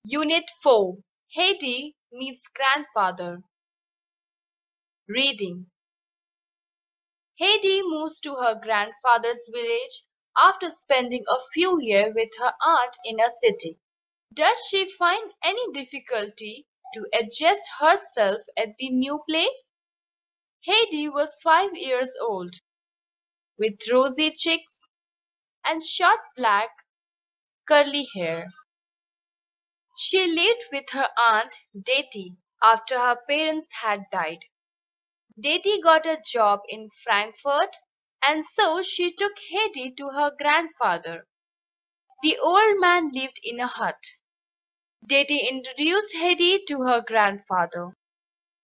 Unit 4. Heidi meets grandfather. Reading. Heidi moves to her grandfather's village after spending a few years with her aunt in a city. Does she find any difficulty to adjust herself at the new place? Heidi was 5 years old, with rosy cheeks and short black curly hair. She lived with her aunt Deti after her parents had died. Deti got a job in Frankfurt, and so she took Heidi to her grandfather. The old man lived in a hut. Deti introduced Heidi to her grandfather.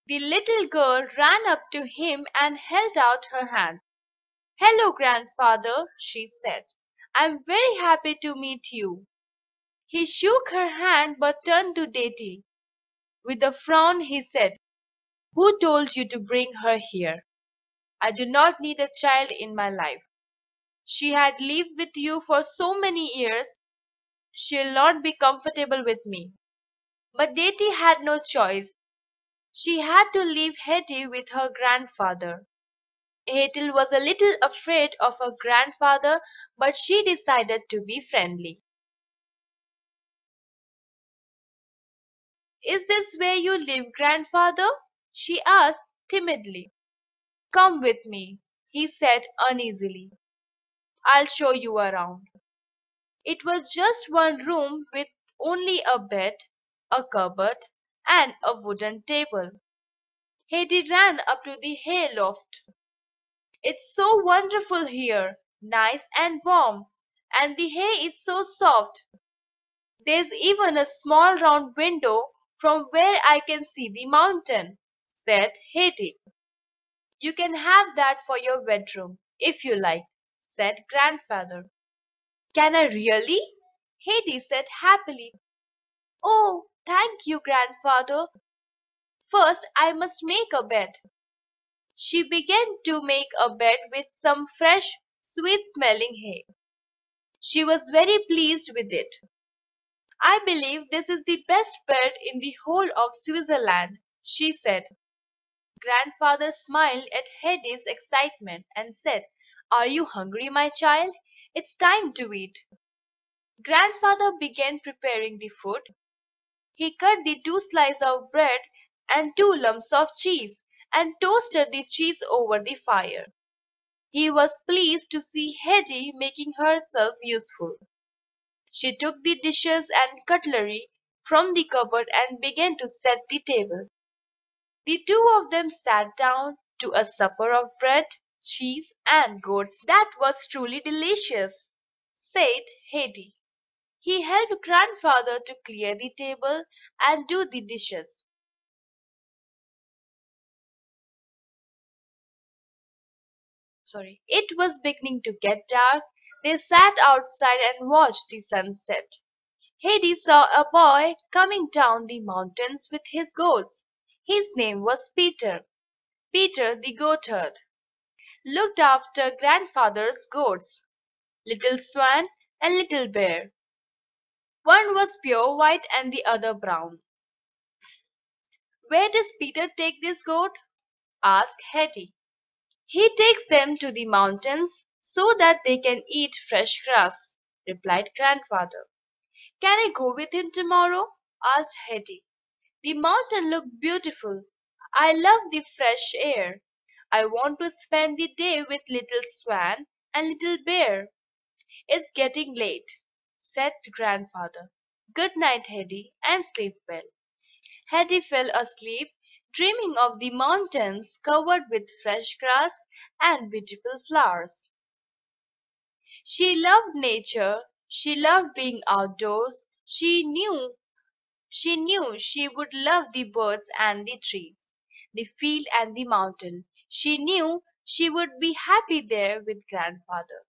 The little girl ran up to him and held out her hand. "Hello, grandfather," she said. "I'm very happy to meet you." He shook her hand but turned to Deti. With a frown he said, "Who told you to bring her here? I do not need a child in my life. She had lived with you for so many years, she'll not be comfortable with me." But Deti had no choice. She had to leave Hetty with her grandfather. Ethel was a little afraid of her grandfather, but she decided to be friendly. "Is this where you live, grandfather?" she asked timidly. "Come with me," he said uneasily. "I'll show you around." It was just one room with only a bed, a cupboard, and a wooden table. Hetty ran up to the hayloft. "It's so wonderful here, nice and warm, and the hay is so soft. There's even a small round window from where I can see the mountain," said Hetty. "You can have that for your bedroom, if you like," said grandfather. "Can I really?" Hetty said happily. "Oh, thank you, grandfather. First I must make a bed." She began to make a bed with some fresh, sweet-smelling hay. She was very pleased with it. "I believe this is the best bed in the whole of Switzerland," she said. Grandfather smiled at Hetty's excitement and said, "Are you hungry, my child? It's time to eat." Grandfather began preparing the food. He cut the 2 slices of bread and 2 lumps of cheese, and toasted the cheese over the fire. He was pleased to see Hetty making herself useful. She took the dishes and cutlery from the cupboard and began to set the table. The two of them sat down to a supper of bread, cheese, and goats that was truly delicious, said Hetty. He helped grandfather to clear the table and do the dishes. It was beginning to get dark. They sat outside and watched the sunset. Heidi saw a boy coming down the mountains with his goats. His name was Peter. Peter the goatherd looked after grandfather's goats, Little Swan and Little Bear. One was pure white and the other brown. "Where does Peter take this goat?" asked Hetty. "He takes them to the mountains so that they can eat fresh grass," replied grandfather. "Can I go with him tomorrow?" asked Hetty. "The mountain looked beautiful. I love the fresh air. I want to spend the day with Little Swan and Little Bear." "It's getting late," said grandfather. "Good night, Hetty, and sleep well." Hetty fell asleep, dreaming of the mountains covered with fresh grass and beautiful flowers. She loved nature. She loved being outdoors. She knew she would love the birds and the trees, the field and the mountain. She knew she would be happy there with grandfather.